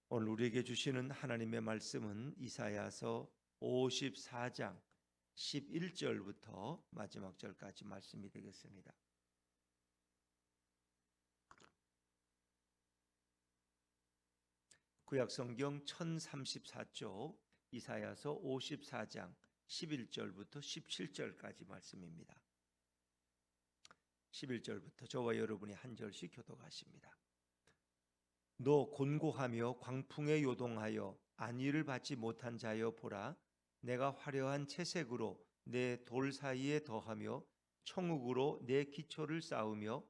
오늘 우리에게 주시는 하나님의 말씀은 이사야서 54장 11절부터 마지막 절까지 말씀이 되겠습니다. 구약성경 1034쪽 이사야서 54장 11절부터 17절까지 말씀입니다. 11절부터 저와 여러분이 한 절씩 교독하십니다. 너 곤고하며 광풍에 요동하여 안위를 받지 못한 자여 보라, 내가 화려한 채색으로 내 돌 사이에 더하며 청욱으로 내 기초를 쌓으며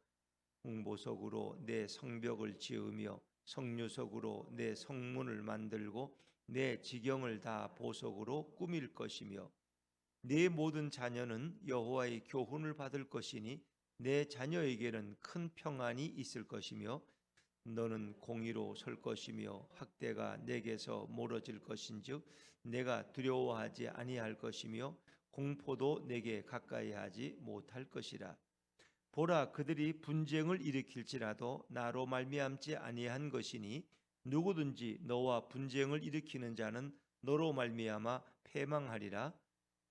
홍보석으로 내 성벽을 지으며 성류석으로 내 성문을 만들고 내 지경을 다 보석으로 꾸밀 것이며 네 모든 자녀는 여호와의 교훈을 받을 것이니 내 자녀에게는 큰 평안이 있을 것이며 너는 공의로 설 것이며 학대가 내게서 멀어질 것인즉 내가 두려워하지 아니할 것이며 공포도 내게 가까이 하지 못할 것이라. 보라, 그들이 분쟁을 일으킬지라도 나로 말미암지 아니한 것이니 누구든지 너와 분쟁을 일으키는 자는 너로 말미암아 패망하리라.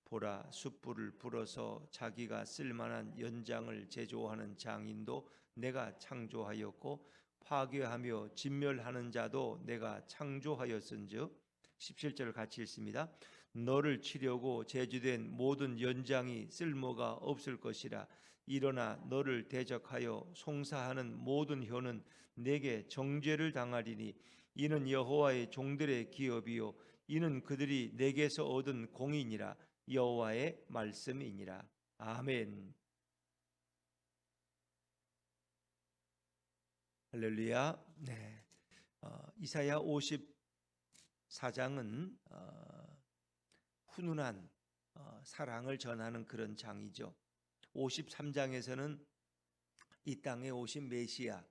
보라, 숯불을 불어서 자기가 쓸만한 연장을 제조하는 장인도 내가 창조하였고 파괴하며 진멸하는 자도 내가 창조하였은즉 17절 같이 읽습니다. 너를 치려고 제주된 모든 연장이 쓸모가 없을 것이라. 일어나 너를 대적하여 송사하는 모든 혀는 내게 정죄를 당하리니 이는 여호와의 종들의 기업이요 이는 그들이 내게서 얻은 공이니라. 여호와의 말씀이니라. 아멘. 할렐루야. 네. 이사야 54장은 훈훈한 사랑을 전하는 그런 장이죠. 53장에서는 이 땅에 오신 메시아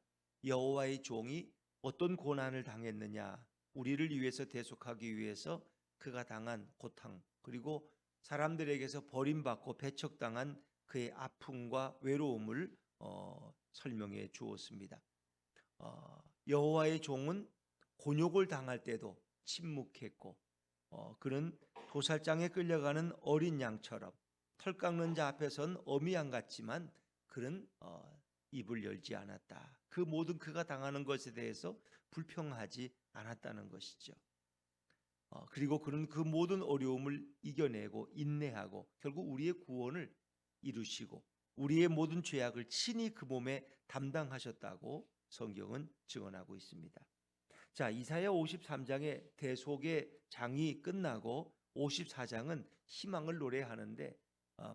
여호와의 종이 어떤 고난을 당했느냐, 우리를 위해서 대속하기 위해서 그가 당한 고통, 그리고 사람들에게서 버림받고 배척당한 그의 아픔과 외로움을 설명해 주었습니다. 여호와의 종은 곤욕을 당할 때도 침묵했고 그는 도살장에 끌려가는 어린 양처럼 털 깎는 자 앞에선 어미양 같지만 그는 입을 열지 않았다. 그 모든 그가 당하는 것에 대해서 불평하지 않았다는 것이죠. 그리고 그는 그 모든 어려움을 이겨내고 인내하고 결국 우리의 구원을 이루시고 우리의 모든 죄악을 친히 그 몸에 담당하셨다고 성경은 증언하고 있습니다. 자, 이사야 53장의 대속의 장이 끝나고 54장은 희망을 노래하는데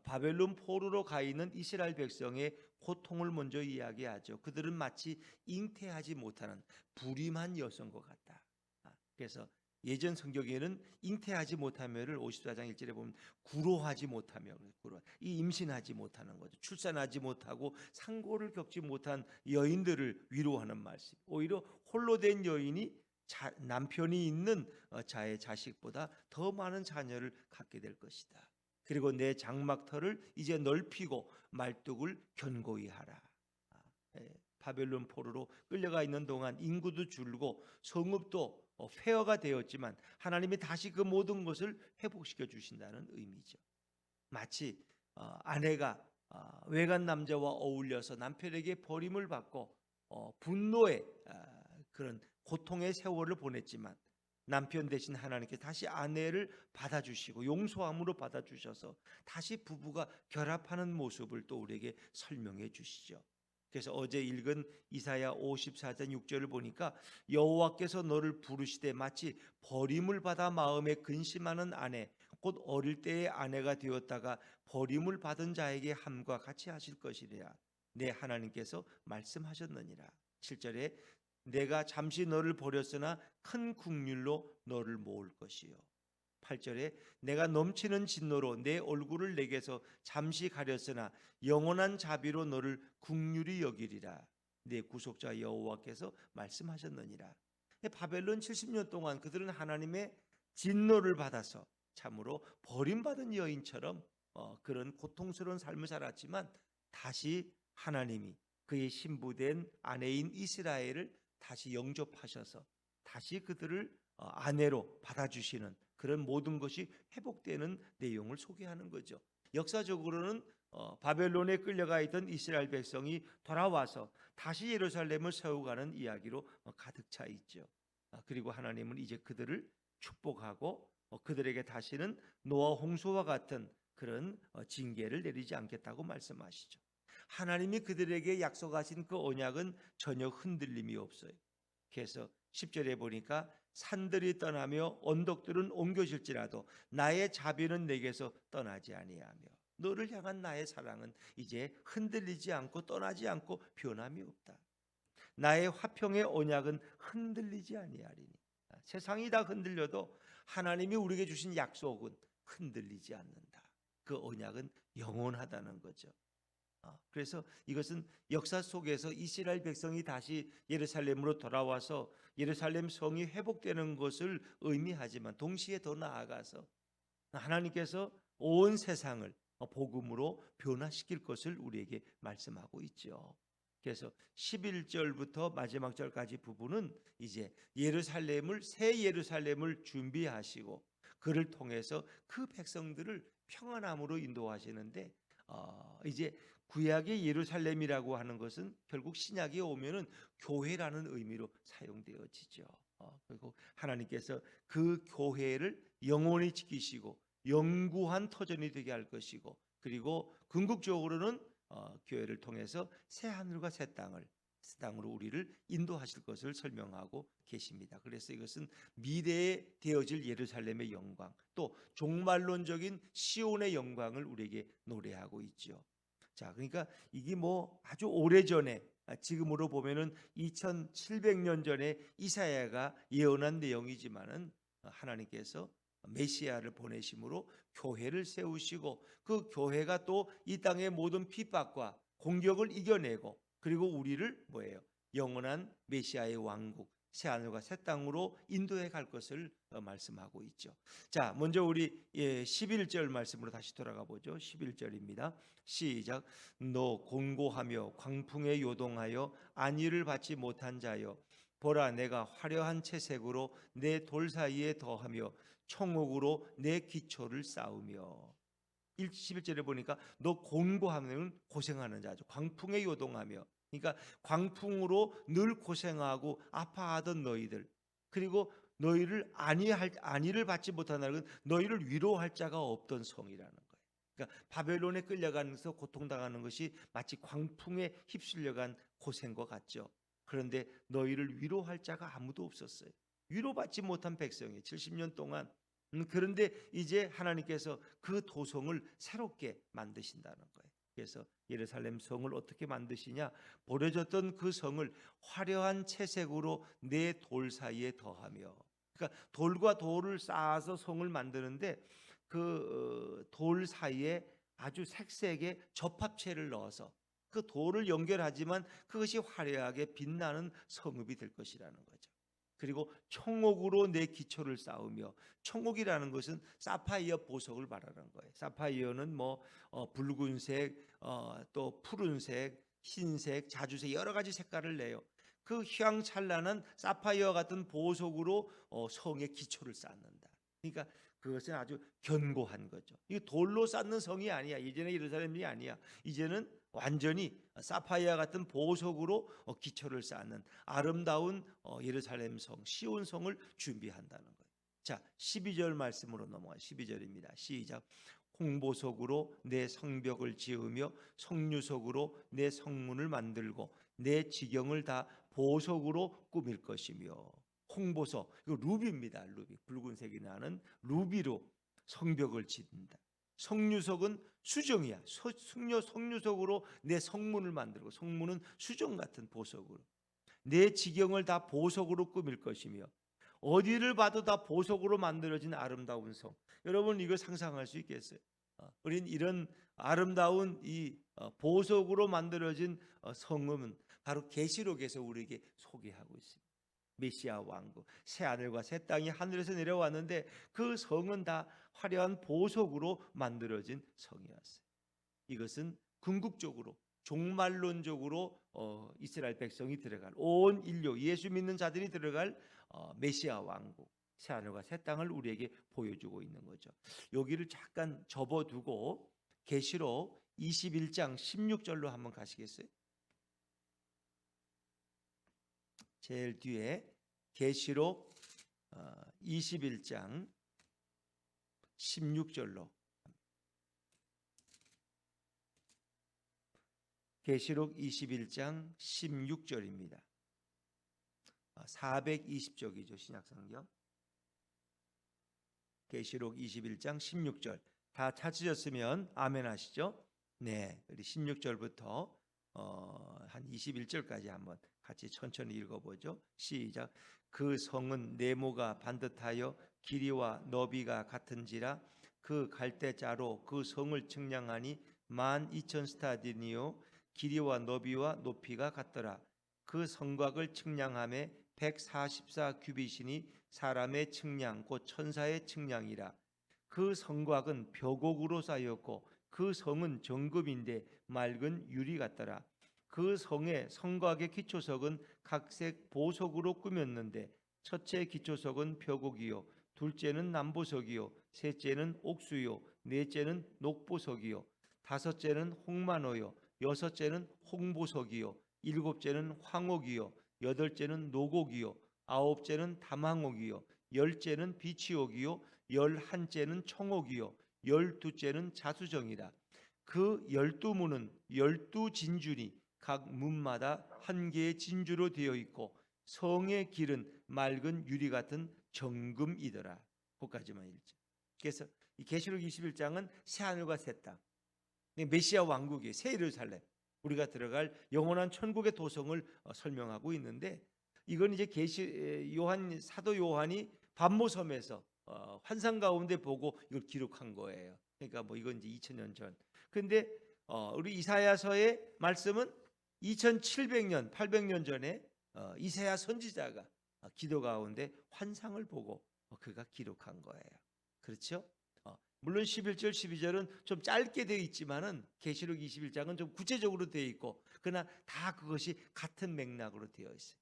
바벨론 포로로 가 있는 이스라엘 백성의 고통을 먼저 이야기하죠. 그들은 마치 잉태하지 못하는 불임한 여성과 같다. 그래서 예전 성경에는 잉태하지 못하며를 54장 1절에 보면 구로하지 못하며, 이 임신하지 못하는 거죠. 출산하지 못하고 상고를 겪지 못한 여인들을 위로하는 말씀. 오히려 홀로 된 여인이 남편이 있는 자의 자식보다 더 많은 자녀를 갖게 될 것이다. 그리고 내 장막터를 이제 넓히고 말뚝을 견고히 하라. 바벨론 포로로 끌려가 있는 동안 인구도 줄고 성읍도 폐허가 되었지만 하나님이 다시 그 모든 것을 회복시켜 주신다는 의미죠. 마치 아내가 외간 남자와 어울려서 남편에게 버림을 받고 분노의 그런 고통의 세월을 보냈지만 남편 대신 하나님께 다시 아내를 받아주시고 용서함으로 받아주셔서 다시 부부가 결합하는 모습을 또 우리에게 설명해 주시죠. 그래서 어제 읽은 이사야 54장 6절을 보니까 여호와께서 너를 부르시되 마치 버림을 받아 마음에 근심하는 아내 곧 어릴 때의 아내가 되었다가 버림을 받은 자에게 함과 같이 하실 것이라. 내 하나님께서 말씀하셨느니라. 7절에 내가 잠시 너를 버렸으나 큰 긍휼로 너를 모을 것이요. 8절에 내가 넘치는 진노로 내 얼굴을 내게서 잠시 가렸으나 영원한 자비로 너를 긍휼히 여기리라. 내 구속자 여호와께서 말씀하셨느니라. 바벨론 70년 동안 그들은 하나님의 진노를 받아서 참으로 버림받은 여인처럼 그런 고통스러운 삶을 살았지만 다시 하나님이 그의 신부된 아내인 이스라엘을 다시 영접하셔서 다시 그들을 아내로 받아주시는 그런 모든 것이 회복되는 내용을 소개하는 거죠. 역사적으로는 바벨론에 끌려가 있던 이스라엘 백성이 돌아와서 다시 예루살렘을 세워가는 이야기로 가득 차 있죠. 그리고 하나님은 이제 그들을 축복하고 그들에게 다시는 노아 홍수와 같은 그런 징계를 내리지 않겠다고 말씀하시죠. 하나님이 그들에게 약속하신 그 언약은 전혀 흔들림이 없어요. 그래서 10절에 보니까 산들이 떠나며 언덕들은 옮겨질지라도 나의 자비는 내게서 떠나지 아니하며 너를 향한 나의 사랑은 이제 흔들리지 않고 떠나지 않고 변함이 없다. 나의 화평의 언약은 흔들리지 아니하리니. 세상이 다 흔들려도 하나님이 우리에게 주신 약속은 흔들리지 않는다. 그 언약은 영원하다는 거죠. 그래서 이것은 역사 속에서 이스라엘 백성이 다시 예루살렘으로 돌아와서 예루살렘 성이 회복되는 것을 의미하지만 동시에 더 나아가서 하나님께서 온 세상을 복음으로 변화시킬 것을 우리에게 말씀하고 있죠. 그래서 11절부터 마지막 절까지 부분은 이제 예루살렘을 새 예루살렘을 준비하시고 그를 통해서 그 백성들을 평안함으로 인도하시는데 이제 구약의 예루살렘이라고 하는 것은 결국 신약에 오면은 교회라는 의미로 사용되어지죠. 그리고 하나님께서 그 교회를 영원히 지키시고 영구한 터전이 되게 할 것이고 그리고 궁극적으로는 교회를 통해서 새 하늘과 새 땅으로 우리를 인도하실 것을 설명하고 계십니다. 그래서 이것은 미래에 되어질 예루살렘의 영광 또 종말론적인 시온의 영광을 우리에게 노래하고 있죠. 자, 그러니까 이게 뭐 아주 오래전에 지금으로 보면은 2700년 전에 이사야가 예언한 내용이지만은 하나님께서 메시아를 보내심으로 교회를 세우시고 그 교회가 또 이 땅의 모든 핍박과 공격을 이겨내고 그리고 우리를 뭐예요? 영원한 메시아의 왕국 새하늘과 새 땅으로 인도해 갈 것을 말씀하고 있죠. 자, 먼저 우리 11절 말씀으로 다시 돌아가 보죠. 11절입니다. 시작. 너 곤고하며 광풍에 요동하여 안위를 받지 못한 자여 보라 내가 화려한 채색으로 내 돌 사이에 더하며 청옥으로 내 기초를 쌓으며 11절에 보니까 너 곤고하면 고생하는 자죠. 광풍에 요동하며 그러니까 광풍으로 늘 고생하고 아파하던 너희들 그리고 너희를 안위를 받지 못하는 너희를 위로할 자가 없던 성이라는 거예요. 그러니까 바벨론에 끌려가면서 고통당하는 것이 마치 광풍에 휩쓸려간 고생과 같죠. 그런데 너희를 위로할 자가 아무도 없었어요. 위로받지 못한 백성이 70년 동안 그런데 이제 하나님께서 그 도성을 새롭게 만드신다는 거예요. 그래서 예루살렘 성을 어떻게 만드시냐? 버려졌던 그 성을 화려한 채색으로 내 돌 사이에 더하며 그러니까 돌과 돌을 쌓아서 성을 만드는데 그 돌 사이에 아주 색색의 접합체를 넣어서 그 돌을 연결하지만 그것이 화려하게 빛나는 성읍이 될 것이라는 거죠. 그리고 청옥으로 내 기초를 쌓으며 청옥이라는 것은 사파이어 보석을 말하는 거예요. 사파이어는 뭐 붉은색, 또 푸른색, 흰색, 자주색 여러 가지 색깔을 내요. 그 휘황찬란한 사파이어 같은 보석으로 성의 기초를 쌓는다. 그러니까 그것은 아주 견고한 거죠. 이 돌로 쌓는 성이 아니야. 이제는 예루살렘이 아니야. 이제는 완전히 사파이어 같은 보석으로 기초를 쌓는 아름다운 예루살렘 성, 시온 성을 준비한다는 거예요. 자, 12절 말씀으로 넘어가요. 12절입니다. 시작. 홍보석으로 내 성벽을 지으며 성류석으로 내 성문을 만들고 내 지경을 다 보석으로 꾸밀 것이며 홍보석, 이거 루비입니다. 루비, 붉은색이 나는 루비로 성벽을 짓는다. 성류석은 수정이야. 성류석으로 내 성문을 만들고 성문은 수정 같은 보석으로 내 지경을 다 보석으로 꾸밀 것이며 어디를 봐도 다 보석으로 만들어진 아름다운 성. 여러분 이거 상상할 수 있겠어요? 우린 이런 아름다운 이 보석으로 만들어진 성은 바로 계시록에서 우리에게 소개하고 있습니다. 메시아 왕국, 새 하늘과 새 땅이 하늘에서 내려왔는데 그 성은 다 화려한 보석으로 만들어진 성이었어요. 이것은 궁극적으로 종말론적으로 이스라엘 백성이 들어갈 온 인류 예수 믿는 자들이 들어갈 메시아 왕국, 새하늘과 새 땅을 우리에게 보여주고 있는 거죠. 여기를 잠깐 접어두고 계시록 21장 16절로 한번 가시겠어요? 제일 뒤에 계시록 21장 16절로, 계시록 21장 16절입니다. 420쪽이죠, 신약성경. 계시록 21장 16절. 다 찾으셨으면 아멘 하시죠? 네, 우리 16절부터 한 21절까지 한번 같이 천천히 읽어보죠. 시작. 그 성은 네모가 반듯하여 길이와 너비가 같은지라 그 갈대자로 그 성을 측량하니 12,000스타디니요 길이와 너비와 높이가 같더라. 그 성곽을 측량함에 144규빗이니 사람의 측량 곧 천사의 측량이라. 그 성곽은 벽옥으로 쌓였고 그 성은 정금인데 맑은 유리 같더라. 그 성의 성곽의 기초석은 각색 보석으로 꾸몄는데 첫째 기초석은 벽옥이요 둘째는 남보석이요 셋째는 옥수요 넷째는 녹보석이요 다섯째는 홍만호요 여섯째는 홍보석이요 일곱째는 황옥이요 여덟째는 노곡이요 아홉째는 담항옥이요 열째는 비치옥이요 열한째는 청옥이요 열두째는 자수정이라. 그 12문은 12진주니 각 문마다 한 개의 진주로 되어 있고 성의 길은 맑은 유리 같은 정금이더라. 거기까지만 읽죠. 그래서 이 계시록 21장은 새하늘과 새 땅, 메시아 왕국의 새 예루살렘, 우리가 들어갈 영원한 천국의 도성을 설명하고 있는데, 이건 이제 사도 요한이 반모섬에서 환상 가운데 보고 이걸 기록한 거예요. 그러니까 뭐 이건 이제 2000년 전. 근데 우리 이사야서의 말씀은 2700년, 800년 전에 이사야 선지자가 기도 가운데 환상을 보고 그가 기록한 거예요. 그렇죠? 물론 11절, 12절은 좀 짧게 되어 있지만은 계시록 21장은 좀 구체적으로 되어 있고, 그러나 다 그것이 같은 맥락으로 되어 있어요.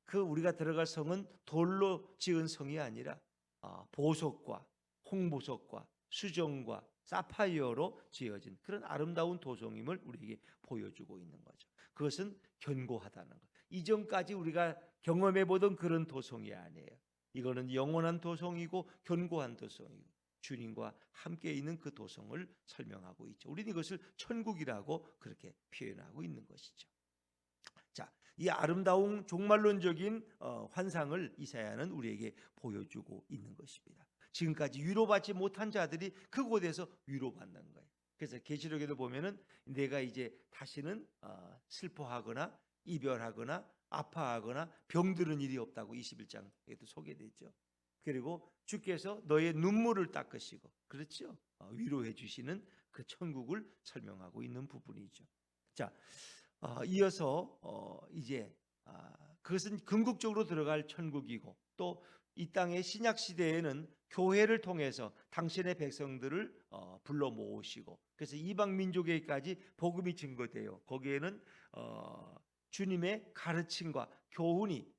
그 우리가 들어갈 성은 돌로 지은 성이 아니라 보석과 홍보석과 수정과 사파이어로 지어진 그런 아름다운 도성임을 우리에게 보여주고 있는 거죠. 그것은 견고하다는 것. 이전까지 우리가 경험해 보던 그런 도성이 아니에요. 이거는 영원한 도성이고 견고한 도성이고 주님과 함께 있는 그 도성을 설명하고 있죠. 우리는 이것을 천국이라고 그렇게 표현하고 있는 것이죠. 자, 이 아름다운 종말론적인 환상을 이사야는 우리에게 보여주고 있는 것입니다. 지금까지 위로받지 못한 자들이 그곳에서 위로받는 거예요. 그래서 계시록에도 보면은 내가 이제 다시는 슬퍼하거나 이별하거나 아파하거나 병들은 일이 없다고 21장에도 소개되죠. 그리고 주께서 너의 눈물을 닦으시고, 그렇죠? 위로해 주시는 그 천국을 설명하고 있는 부분이죠. 자, 이어서 이제 그것은 궁극적으로 들어갈 천국이고, 또 이 땅의 신약 시대에는 교회를 통해서 당신의 백성들을 불러 모으시고, 그래서 이방 민족에게까지 복음이 증거돼요. 거기에는 주님의 가르침과 교훈이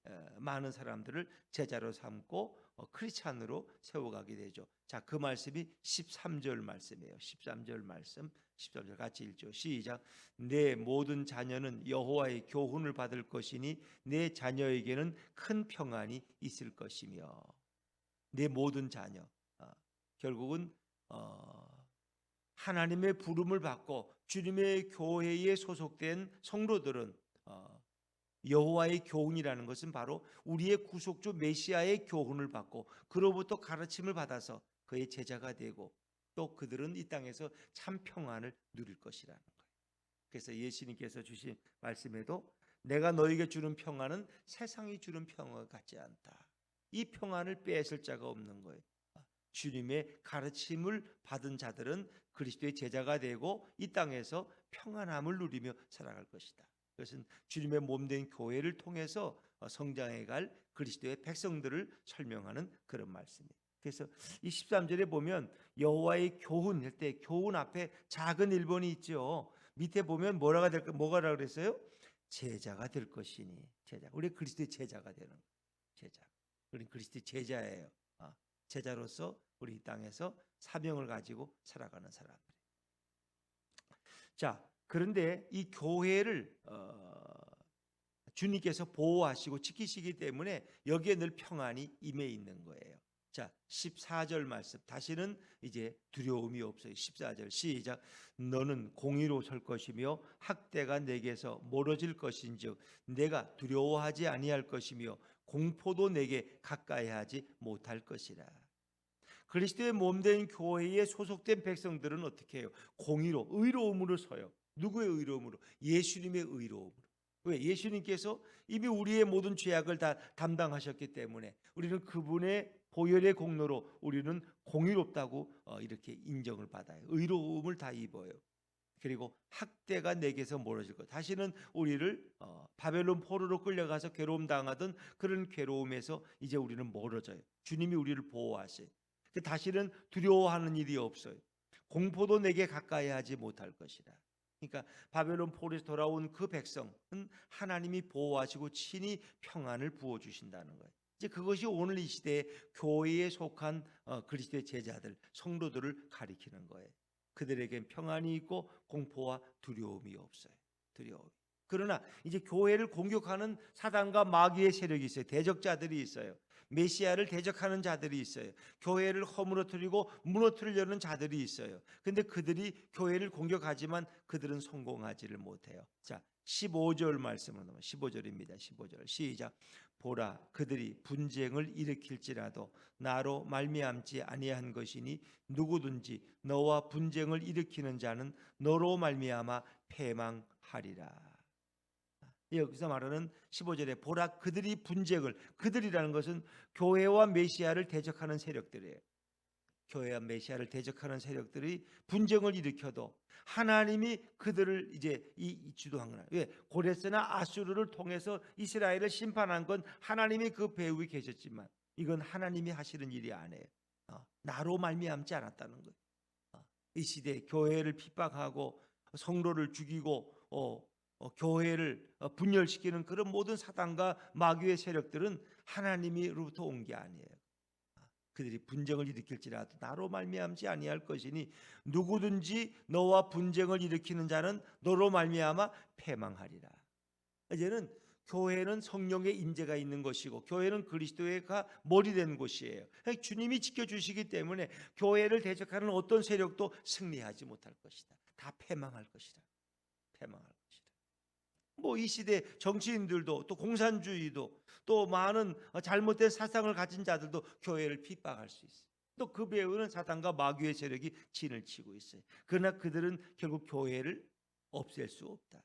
많은 사람들을 제자로 삼고 크리스찬으로 세워가게 되죠. 자, 그 말씀이 13절 말씀이에요. 13절 말씀, 13절 같이 읽죠. 시작. 내 모든 자녀는 여호와의 교훈을 받을 것이니 내 자녀에게는 큰 평안이 있을 것이며. 내 모든 자녀, 결국은 하나님의 부름을 받고 주님의 교회에 소속된 성도들은 여호와의 교훈이라는 것은 바로 우리의 구속주 메시아의 교훈을 받고 그로부터 가르침을 받아서 그의 제자가 되고, 또 그들은 이 땅에서 참 평안을 누릴 것이라는 거예요. 그래서 예수님께서 주신 말씀에도 내가 너에게 주는 평안은 세상이 주는 평화 같지 않다. 이 평안을 빼앗을 자가 없는 거예요. 주님의 가르침을 받은 자들은 그리스도의 제자가 되고 이 땅에서 평안함을 누리며 살아갈 것이다. 그것은 주님의 몸된 교회를 통해서 성장해 갈 그리스도의 백성들을 설명하는 그런 말씀이에요. 그래서 이 13절에 보면 여호와의 교훈 할 때 교훈 앞에 작은 1번이 있죠. 밑에 보면 뭐가 그랬어요? 제자가 될 것이니. 제자. 우리 그리스도의 제자가 되는 거예요. 제자. 우리 그리스도의 제자예요. 제자로서 우리 이 땅에서 사명을 가지고 살아가는 사람들. 자, 그런데 이 교회를 주님께서 보호하시고 지키시기 때문에 여기에 늘 평안이 임해 있는 거예요. 자, 14절 말씀. 다시는 이제 두려움이 없어요. 14절 시작. 너는 공의로 설 것이며 학대가 내게서 멀어질 것인즉 내가 두려워하지 아니할 것이며 공포도 내게 가까이 하지 못할 것이라. 그리스도의 몸된 교회에 소속된 백성들은 어떻게 해요? 공의로, 의로움으로 서요. 누구의 의로움으로? 예수님의 의로움으로. 왜? 예수님께서 이미 우리의 모든 죄악을 다 담당하셨기 때문에 우리는 그분의 보혈의 공로로 우리는 공의롭다고 이렇게 인정을 받아요. 의로움을 다 입어요. 그리고 학대가 내게서 멀어질 것. 다시는 우리를 바벨론 포로로 끌려가서 괴로움 당하던 그런 괴로움에서 이제 우리는 멀어져요. 주님이 우리를 보호하세요. 다시는 두려워하는 일이 없어요. 공포도 내게 가까이 하지 못할 것이라. 그러니까 바벨론 포로에서 돌아온 그 백성은 하나님이 보호하시고 친히 평안을 부어 주신다는 거예요. 이제 그것이 오늘 이 시대에 교회에 속한 그리스도의 제자들, 성도들을 가리키는 거예요. 그들에겐 평안이 있고 공포와 두려움이 없어요. 두려움. 그러나 이제 교회를 공격하는 사단과 마귀의 세력이 있어요. 대적자들이 있어요. 메시아를 대적하는 자들이 있어요. 교회를 허물어뜨리고 무너뜨리려는 자들이 있어요. 근데 그들이 교회를 공격하지만 그들은 성공하지를 못해요. 자, 15절 말씀으로 넘어 15절입니다. 15절 시작. 보라, 그들이 분쟁을 일으킬지라도 나로 말미암지 아니한 것이니 누구든지 너와 분쟁을 일으키는 자는 너로 말미암아 패망하리라. 여기서 말하는 15절에 보라, 그들이 분쟁을, 그들이라는 것은 교회와 메시아를 대적하는 세력들이에요. 교회와 메시아를 대적하는 세력들이 분쟁을 일으켜도 하나님이 그들을 이제 주도한 거예요. 왜? 고레스나 아수르를 통해서 이스라엘을 심판한 건 하나님이 그 배후에 계셨지만 이건 하나님이 하시는 일이 아니에요. 나로 말미암지 않았다는 거예요. 이 시대에 교회를 핍박하고 성도를 죽이고 교회를 분열시키는 그런 모든 사단과 마귀의 세력들은 하나님으로부터 온 게 아니에요. 그들이 분쟁을 일으킬지라도 나로 말미암지 아니할 것이니 누구든지 너와 분쟁을 일으키는 자는 너로 말미암아 패망하리라. 이제는 교회는 성령의 임재가 있는 것이고 교회는 그리스도가 머리 된 곳이에요. 주님이 지켜주시기 때문에 교회를 대적하는 어떤 세력도 승리하지 못할 것이다. 다 패망할 것이다. 패망할 것이다. 뭐 이 시대 정치인들도 또 공산주의도 또 많은 잘못된 사상을 가진 자들도 교회를 핍박할 수 있어요. 또 그 배후는 사탄과 마귀의 세력이 진을 치고 있어요. 그러나 그들은 결국 교회를 없앨 수 없다.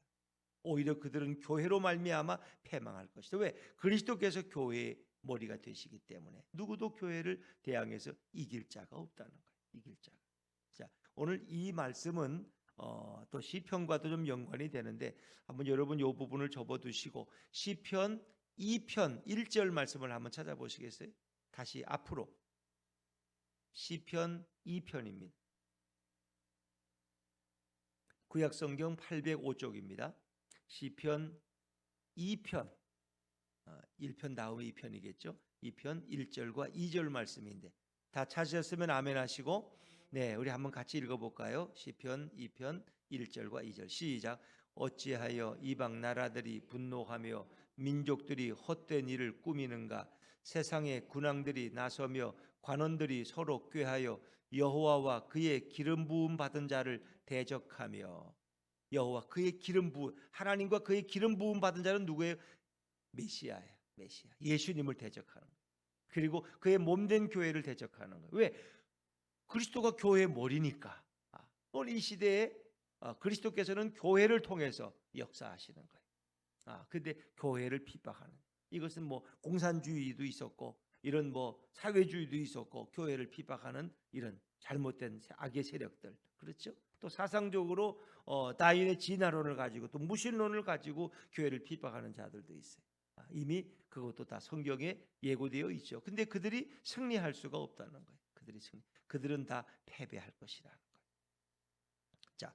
오히려 그들은 교회로 말미암아 패망할 것이다. 왜? 그리스도께서 교회의 머리가 되시기 때문에 누구도 교회를 대항해서 이길 자가 없다는 거예요. 이길 자가. 자, 오늘 이 말씀은 또 시편과도 좀 연관이 되는데 한번 여러분 이 부분을 접어두시고 시편 2편 1절 말씀을 한번 찾아보시겠어요? 다시 앞으로 시편 2편입니다. 구약성경 805쪽입니다. 시편 2편 1편 다음에 2편이겠죠. 2편 1절과 2절 말씀인데 다 찾으셨으면 아멘 하시고 네, 우리 한번 같이 읽어볼까요? 시편 2편 1절과 2절 시작. 어찌하여 이방 나라들이 분노하며 민족들이 헛된 일을 꾸미는가. 세상의 군왕들이 나서며 관원들이 서로 꾀하여 여호와와 그의 기름 부음 받은 자를 대적하며. 여호와 그의 기름 부음, 하나님과 그의 기름 부음 받은 자는 누구예요? 메시아예요. 메시아. 예수님을 대적하는 거예요. 그리고 그의 몸된 교회를 대적하는 거예요. 왜? 그리스도가 교회의 머리니까. 오늘 이 시대에 그리스도께서는 교회를 통해서 역사하시는 거예요. 근데 교회를 핍박하는. 이것은 뭐 공산주의도 있었고 이런 뭐 사회주의도 있었고 교회를 핍박하는 이런 잘못된 악의 세력들. 그렇죠? 또 사상적으로 다윈의 진화론을 가지고 또 무신론을 가지고 교회를 핍박하는 자들도 있어요. 이미 그것도 다 성경에 예고되어 있죠. 근데 그들이 승리할 수가 없다는 거예요. 그들은 다 패배할 것이라는 거예요. 자,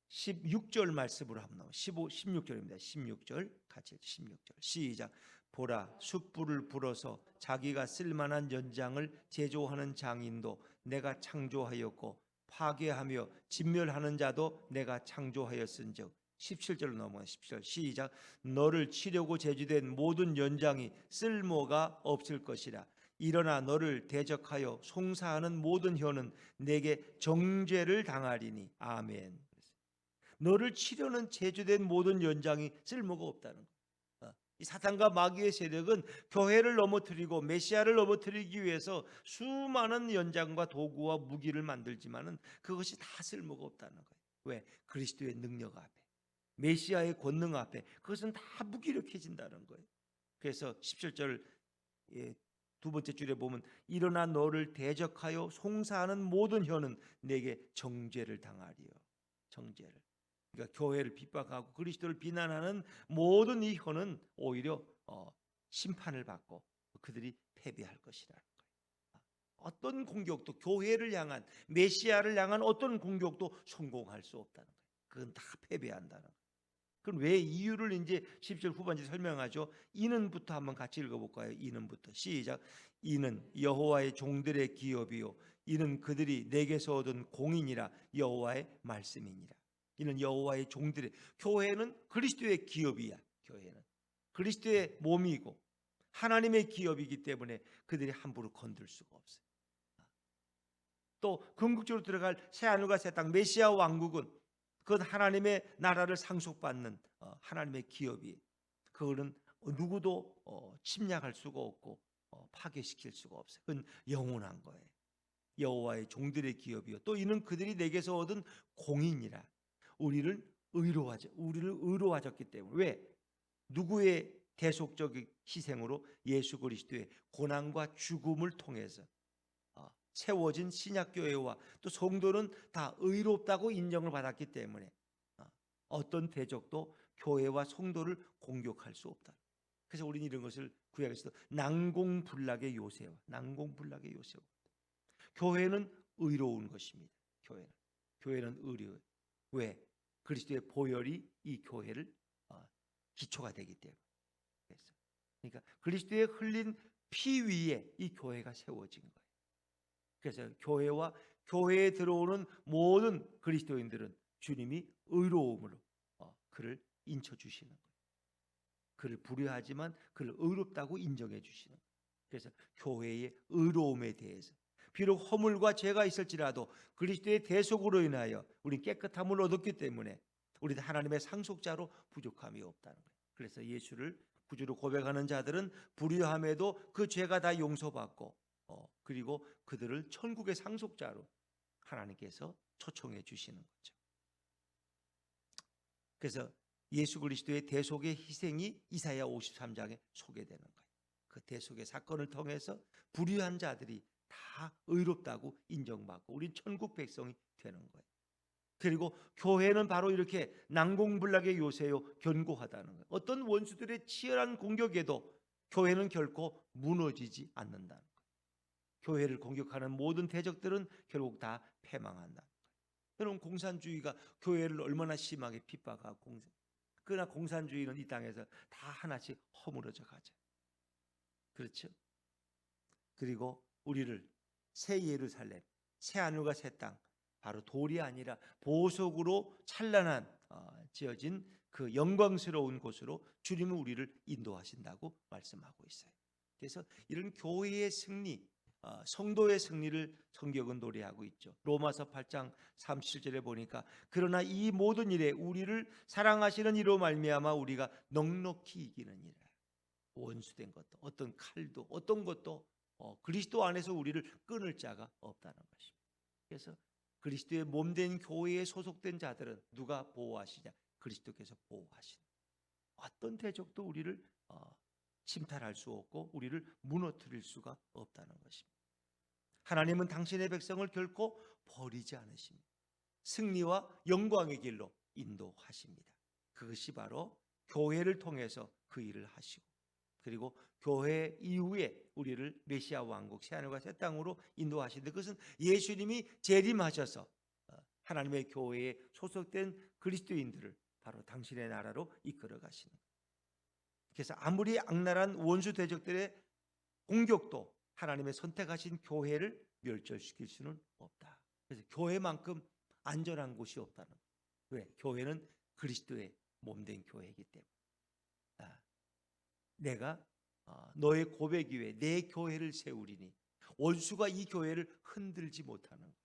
16절 말씀으로 한번 나와. 16절입니다. 16절 같이 16절 시작. 보라, 숯불을 불어서 자기가 쓸만한 연장을 제조하는 장인도 내가 창조하였고 파괴하며 진멸하는 자도 내가 창조하였은즉. 17절로 넘어가. 17절 시작. 너를 치려고 제주된 모든 연장이 쓸모가 없을 것이라. 일어나 너를 대적하여 송사하는 모든 혀는 내게 정죄를 당하리니. 아멘. 너를 치려는 제주된 모든 연장이 쓸모가 없다는 거예요. 이 사탄과 마귀의 세력은 교회를 넘어뜨리고 메시아를 넘어뜨리기 위해서 수많은 연장과 도구와 무기를 만들지만은 그것이 다 쓸모가 없다는 거예요. 왜? 그리스도의 능력 앞에, 메시아의 권능 앞에 그것은 다 무기력해진다는 거예요. 그래서 17절 두 번째 줄에 보면 일어나 너를 대적하여 송사하는 모든 혀는 내게 정죄를 당하리요. 정죄를. 그러니까 교회를 핍박하고 그리스도를 비난하는 모든 이 혀는 오히려 심판을 받고 그들이 패배할 것이라는 거예요. 어떤 공격도 교회를 향한 메시아를 향한 어떤 공격도 성공할 수 없다는 거예요. 그건 다 패배한다는 거예요. 그럼 왜 이유를 이제 10절 후반부에 설명하죠. 이는부터 한번 같이 읽어볼까요? 이는부터 시작. 이는 여호와의 종들의 기업이요 이는 그들이 내게서 얻은 공인이라 여호와의 말씀이니라. 이는 여호와의 종들의, 교회는 그리스도의 기업이야. 교회는 그리스도의 몸이고 하나님의 기업이기 때문에 그들이 함부로 건들 수가 없어요. 또 궁극적으로 들어갈 새하늘과 새 땅 메시아 왕국은 그건 하나님의 나라를 상속받는 하나님의 기업이, 그거는 누구도 침략할 수가 없고 파괴시킬 수가 없어요. 그건 영원한 거예요. 여호와의 종들의 기업이요 또 이는 그들이 내게서 얻은 공인이라. 우리를 의로워졌기 때문에. 왜? 누구의 대속적인 희생으로? 예수 그리스도의 고난과 죽음을 통해서 세워진 신약교회와 또 성도는 다 의롭다고 인정을 받았기 때문에 어떤 대적도 교회와 성도를 공격할 수 없다. 그래서 우리는 이런 것을 구약에서도 난공불락의 요새와 난공불락의 요새와. 교회는 의로운 것입니다. 교회는 의로워요. 왜? 그리스도의 보혈이 이 교회를 기초가 되기 때문에. 그러니까 그리스도의 흘린 피 위에 이 교회가 세워진 거예요. 그래서 교회와 교회에 들어오는 모든 그리스도인들은 주님이 의로움으로 그를 인쳐주시는 거예요. 그를 불의하지만 그를 의롭다고 인정해 주시는 거예요. 그래서 교회의 의로움에 대해서 비록 허물과 죄가 있을지라도 그리스도의 대속으로 인하여 우리는 깨끗함을 얻었기 때문에 우리는 하나님의 상속자로 부족함이 없다는 거예요. 그래서 예수를 구주로 고백하는 자들은 불의함에도 그 죄가 다 용서받고 그리고 그들을 천국의 상속자로 하나님께서 초청해 주시는 거죠. 그래서 예수 그리스도의 대속의 희생이 이사야 53장에 소개되는 거예요. 그 대속의 사건을 통해서 불의한 자들이 다 의롭다고 인정받고 우린 천국 백성이 되는 거예요. 그리고 교회는 바로 이렇게 난공불락의 요새요 견고하다는 거예요. 어떤 원수들의 치열한 공격에도 교회는 결코 무너지지 않는다는 거예요. 교회를 공격하는 모든 대적들은 결국 다 패망한다는 거예요. 여러분, 공산주의가 교회를 얼마나 심하게 핍박하고 그러나 공산주의는 이 땅에서 다 하나씩 허물어져 가죠. 그렇죠? 그리고 우리를 새 예루살렘, 새 하늘과 새 땅, 바로 돌이 아니라 보석으로 찬란한 지어진 그 영광스러운 곳으로 주님은 우리를 인도하신다고 말씀하고 있어요. 그래서 이런 교회의 승리, 성도의 승리를 성경은 노래하고 있죠. 로마서 8장 37절에 보니까 그러나 이 모든 일에 우리를 사랑하시는 이로 말미암아 우리가 넉넉히 이기느니라. 원수된 것도 어떤 칼도 어떤 것도 그리스도 안에서 우리를 끊을 자가 없다는 것입니다. 그래서 그리스도의 몸된 교회에 소속된 자들은 누가 보호하시냐? 그리스도께서 보호하시는. 어떤 대적도 우리를 침탈할 수 없고 우리를 무너뜨릴 수가 없다는 것입니다. 하나님은 당신의 백성을 결코 버리지 않으십니다. 승리와 영광의 길로 인도하십니다. 그것이 바로 교회를 통해서 그 일을 하시고 그리고 교회 이후에 우리를 메시아 왕국 새하늘과 새 땅으로 인도하시는데 그것은 예수님이 재림하셔서 하나님의 교회에 소속된 그리스도인들을 바로 당신의 나라로 이끌어 가시는 거예요. 그래서 아무리 악랄한 원수 대적들의 공격도 하나님의 선택하신 교회를 멸절시킬 수는 없다. 그래서 교회만큼 안전한 곳이 없다는 거예요. 왜? 교회는 그리스도의 몸된 교회이기 때문에. 내가 너의 고백 위에 내 교회를 세우리니 원수가 이 교회를 흔들지 못하는 거예요.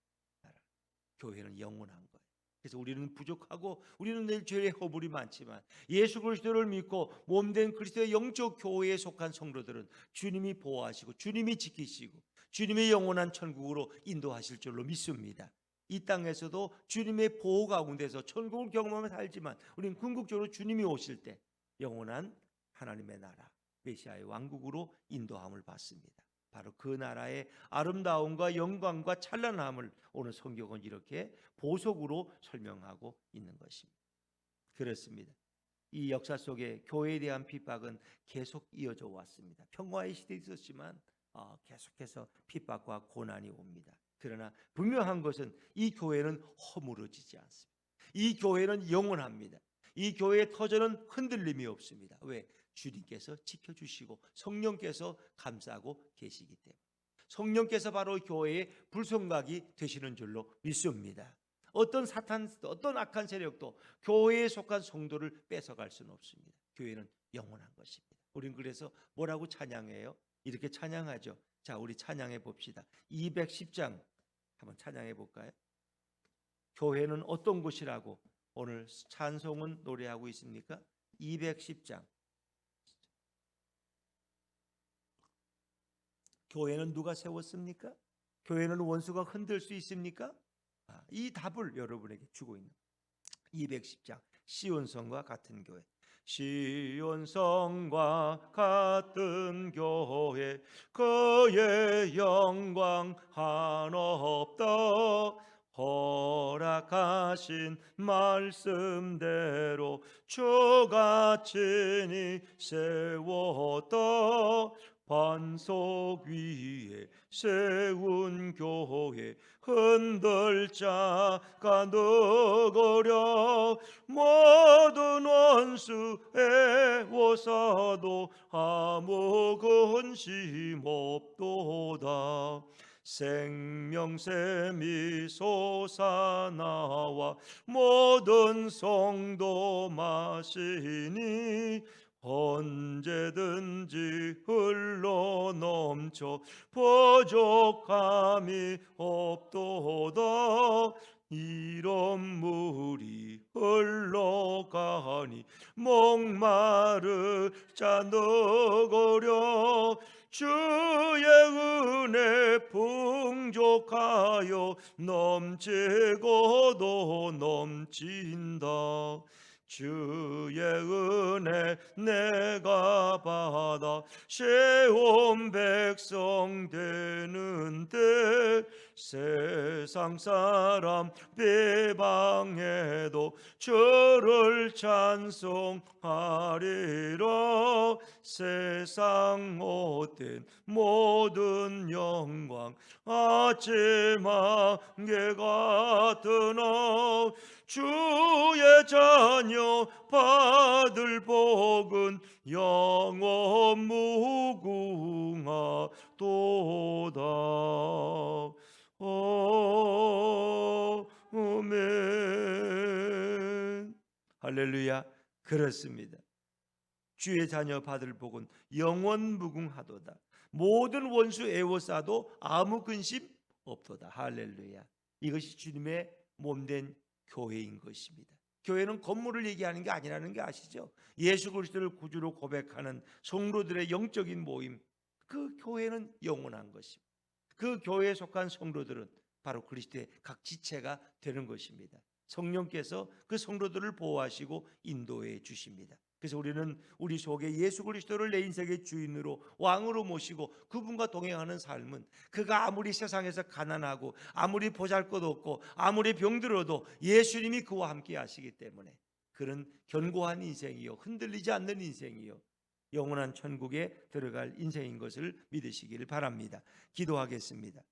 교회는 영원한 거예요. 그래서 우리는 부족하고 우리는 늘 죄의 허물이 많지만 예수 그리스도를 믿고 몸된 그리스도의 영적 교회에 속한 성도들은 주님이 보호하시고 주님이 지키시고 주님의 영원한 천국으로 인도하실 줄로 믿습니다. 이 땅에서도 주님의 보호 가운데서 천국을 경험하며 살지만 우리는 궁극적으로 주님이 오실 때 영원한 하나님의 나라 메시아의 왕국으로 인도함을 받습니다. 바로 그 나라의 아름다움과 영광과 찬란함을 오늘 성경은 이렇게 보석으로 설명하고 있는 것입니다. 그렇습니다. 이 역사 속에 교회에 대한 핍박은 계속 이어져 왔습니다. 평화의 시대에 있었지만 계속해서 핍박과 고난이 옵니다. 그러나 분명한 것은 이 교회는 허물어지지 않습니다. 이 교회는 영원합니다. 이 교회의 터전은 흔들림이 없습니다. 왜? 주님께서 지켜주시고 성령께서 감싸고 계시기 때문에. 성령께서 바로 교회의 불성각이 되시는 줄로 믿습니다. 어떤 악한 세력도 교회에 속한 성도를 뺏어갈 수는 없습니다. 교회는 영원한 것입니다. 우리는 그래서 뭐라고 찬양해요? 이렇게 찬양하죠. 자, 우리 찬양해 봅시다. 210장 한번 찬양해 볼까요? 교회는 어떤 곳이라고 오늘 찬송은 노래하고 있습니까? 210장. 교회는 누가 세웠습니까? 교회는 원수가 흔들 수 있습니까? 이 답을 여러분에게 주고 있는 210장 시온성과 같은 교회. 시온성과 같은 교회 그의 영광 한없다. 허락하신 말씀대로 주가 친히 세웠다. 반석 위에 세운 교회 흔들 자가 너거려. 모든 원수 애워싸도 아무 근심 없도다. 생명샘이 솟아나와 모든 성도 마시니 언제든지 흘러넘쳐 부족함이 없도다. 이런 물이 흘러가니 목마를 자 너거려. 주의 은혜 풍족하여 넘치고도 넘친다. 주의 은혜 내가 받아 세운 백성 되는데 세상 사람 비방해도 주를 찬송하리라. 세상 못된 모든 영광 아침 안개 같으나 주의 자녀 받을 복은 영원 무궁하도다. 아멘. 할렐루야. 그렇습니다. 주의 자녀 받을 복은 영원 무궁하도다. 모든 원수 애워싸도 아무 근심 없도다. 할렐루야. 이것이 주님의 몸된 교회인 것입니다. 교회는 건물을 얘기하는 게 아니라는 게 아시죠? 예수 그리스도를 구주로 고백하는 성도들의 영적인 모임, 그 교회는 영원한 것입니다. 그 교회에 속한 성도들은 바로 그리스도의 각 지체가 되는 것입니다. 성령께서 그 성도들을 보호하시고 인도해 주십니다. 그래서 우리는 우리 속에 예수 그리스도를 내 인생의 주인으로 왕으로 모시고 그분과 동행하는 삶은 그가 아무리 세상에서 가난하고 아무리 보잘것없고 아무리 병들어도 예수님이 그와 함께 하시기 때문에 그런 견고한 인생이요 흔들리지 않는 인생이요 영원한 천국에 들어갈 인생인 것을 믿으시기를 바랍니다. 기도하겠습니다.